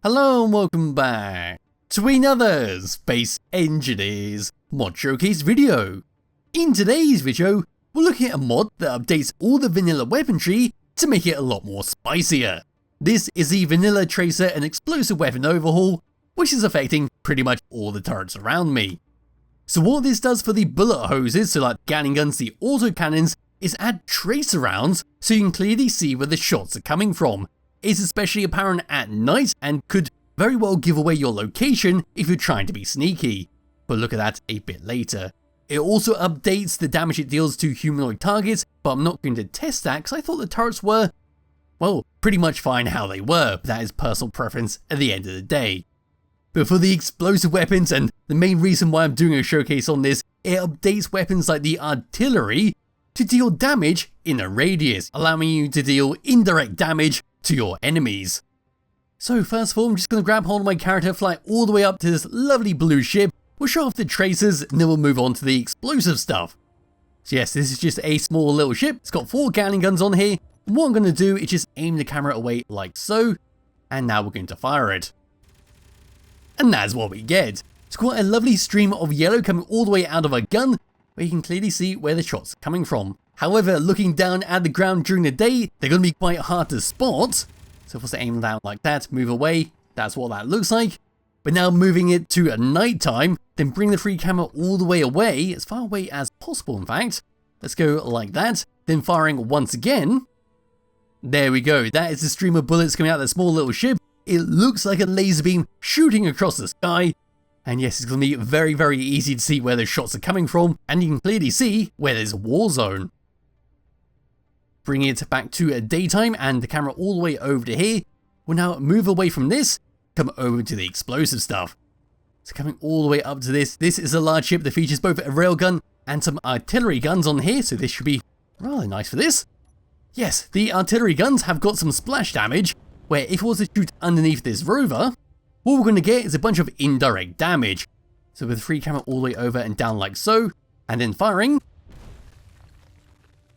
Hello and welcome back to another Space Engineers mod showcase video. In today's video, we're looking at a mod that updates all the vanilla weaponry to make it a lot more spicier. This is the Vanilla Tracer and Explosive Weapon Overhaul, which is affecting pretty much all the turrets around me. So what this does for the bullet hoses, so like Gatling guns, the autocannons, is add tracer rounds so you can clearly see where the shots are coming from. It's especially apparent at night and could very well give away your location if you're trying to be sneaky, but look at that a bit later. It also updates the damage it deals to humanoid targets, but I'm not going to test that because I thought the turrets were, well, pretty much fine how they were, but that is personal preference at the end of the day. But for the explosive weapons, and the main reason why I'm doing a showcase on this, it updates weapons like the artillery to deal damage in a radius, allowing you to deal indirect damage to your enemies. So first of all, I'm just going to grab hold of my character, fly all the way up to this lovely blue ship, we'll show off the tracers, and then we'll move on to the explosive stuff. So yes, this is just a small little ship, it's got 4 Gatling guns on here, and what I'm going to do is just aim the camera away like so, and now we're going to fire it. And that's what we get. It's quite a lovely stream of yellow coming all the way out of a gun, where you can clearly see where the shots are coming from. However, looking down at the ground during the day, they're going to be quite hard to spot. So if I was to aim down like that, move away, that's what that looks like. But now moving it to night time, then bring the free camera all the way away, as far away as possible in fact. Let's go like that, then firing once again. There we go, that is the stream of bullets coming out of that small little ship. It looks like a laser beam shooting across the sky. And yes, it's going to be very, very easy to see where those shots are coming from, and you can clearly see where there's a war zone. Bring it back to daytime and the camera all the way over to here. We'll now move away from this, come over to the explosive stuff. So coming all the way up to this is a large ship that features both a railgun and some artillery guns on here, so this should be rather nice for this. Yes, the artillery guns have got some splash damage, where if it was to shoot underneath this rover, what we're going to get is a bunch of indirect damage. So with the free camera all the way over and down like so, and then firing.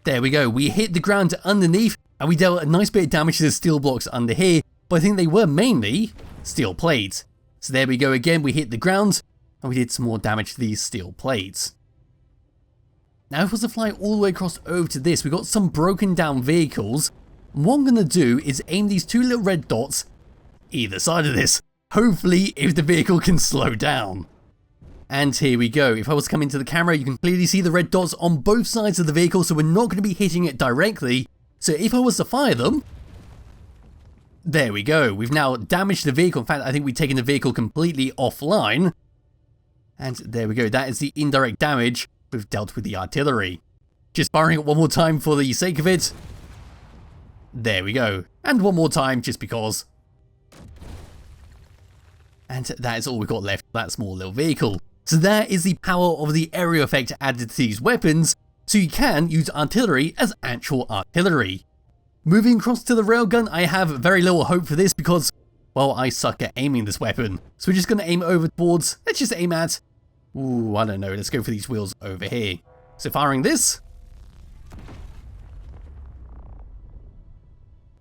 There we go, we hit the ground underneath, and we dealt a nice bit of damage to the steel blocks under here, but I think they were mainly steel plates. So there we go again, we hit the ground, and we did some more damage to these steel plates. Now if I was to fly all the way across over to this, we've got some broken down vehicles. And what I'm going to do is aim these 2 little red dots either side of this. Hopefully if the vehicle can slow down. And here we go, if I was to come into the camera you can clearly see the red dots on both sides of the vehicle, so we're not going to be hitting it directly. So if I was to fire them, there we go, we've now damaged the vehicle. In fact, I think we've taken the vehicle completely offline. And there we go, that is the indirect damage we've dealt with the artillery. Just firing it one more time for the sake of it. There we go, and one more time just because. And that is all we've got left for that small little vehicle. So that is the power of the area effect added to these weapons, so you can use artillery as actual artillery. Moving across to the railgun, I have very little hope for this because, well, I suck at aiming this weapon. So we're just going to aim over towards, let's just aim at, ooh, I don't know, let's go for these wheels over here. So firing this.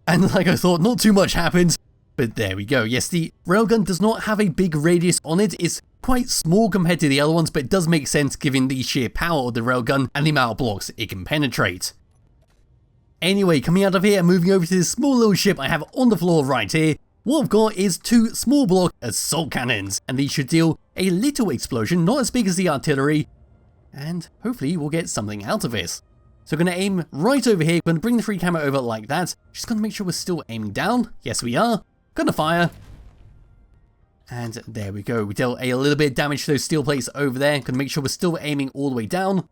And like I thought, not too much happened. But there we go. Yes, the railgun does not have a big radius on it. It's quite small compared to the other ones, but it does make sense given the sheer power of the railgun and the amount of blocks it can penetrate. Anyway, coming out of here and moving over to this small little ship I have on the floor right here, what I've got is 2 small block assault cannons, and these should deal a little explosion, not as big as the artillery, and hopefully we'll get something out of this. So we're going to aim right over here, we're going to bring the free camera over like that, just going to make sure we're still aiming down. Yes, we are. Gonna fire. And there we go. We dealt a little bit of damage to those steel plates over there. Gonna make sure we're still aiming all the way down.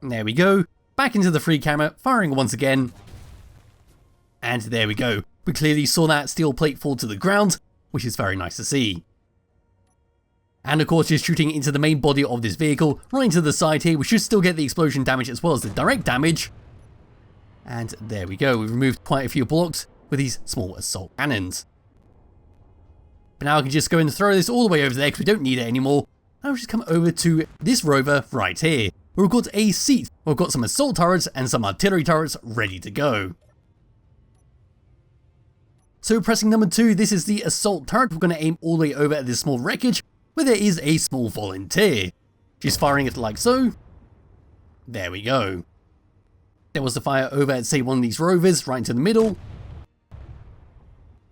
And there we go. Back into the free camera, firing once again. And there we go. We clearly saw that steel plate fall to the ground, which is very nice to see. And of course, just shooting into the main body of this vehicle, right into the side here. We should still get the explosion damage as well as the direct damage. And there we go. We've removed quite a few blocks with these small assault cannons. But now I can just go and throw this all the way over there because we don't need it anymore. I'll just come over to this rover right here, where we've got a seat, where we've got some assault turrets and some artillery turrets ready to go. So pressing number 2, this is the assault turret. We're going to aim all the way over at this small wreckage where there is a small volunteer. She's firing it like so. There we go. There was the fire over at, say, one of these rovers right into the middle.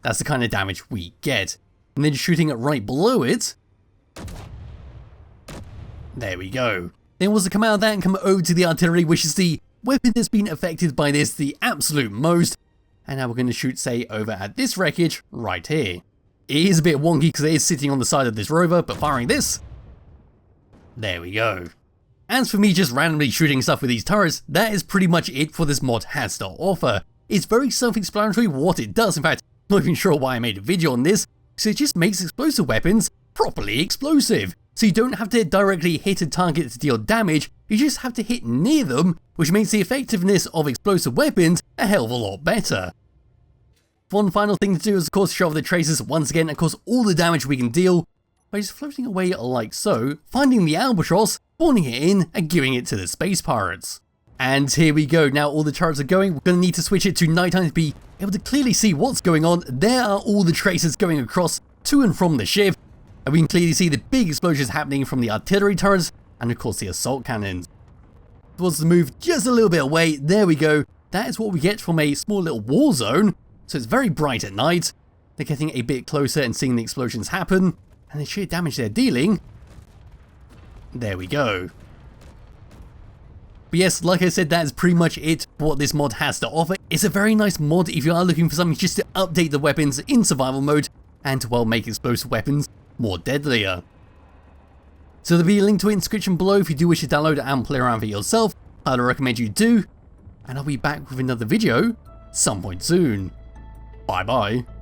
That's the kind of damage we get. And then shooting it right below it. There we go. Then was to come out of that and come over to the artillery, which is the weapon that's been affected by this the absolute most. And now we're going to shoot, say, over at this wreckage right here. It is a bit wonky because it is sitting on the side of this rover, but firing this. There we go. As for me just randomly shooting stuff with these turrets, that is pretty much it for this mod has to offer. It's very self-explanatory what it does. In fact, I'm not even sure why I made a video on this, because it just makes explosive weapons properly explosive. So you don't have to directly hit a target to deal damage, you just have to hit near them, which makes the effectiveness of explosive weapons a hell of a lot better. One final thing to do is of course show off the tracers once again, of course all the damage we can deal by just floating away like so, finding the albatross, spawning it in, and giving it to the space pirates. And here we go, now all the turrets are going, we're going to need to switch it to nighttime to be able to clearly see what's going on. There are all the tracers going across to and from the ship, and we can clearly see the big explosions happening from the artillery turrets, and of course the assault cannons. Towards the move just a little bit away, there we go, that is what we get from a small little war zone, so it's very bright at night. They're getting a bit closer and seeing the explosions happen, and the sheer damage they're dealing. There we go. But yes, like I said, that is pretty much it for what this mod has to offer. It's a very nice mod if you are looking for something just to update the weapons in survival mode and to, well, make explosive weapons more deadlier. So there'll be a link to it in the description below if you do wish to download it and play around for yourself. I'd recommend you do, and I'll be back with another video some point soon. Bye bye.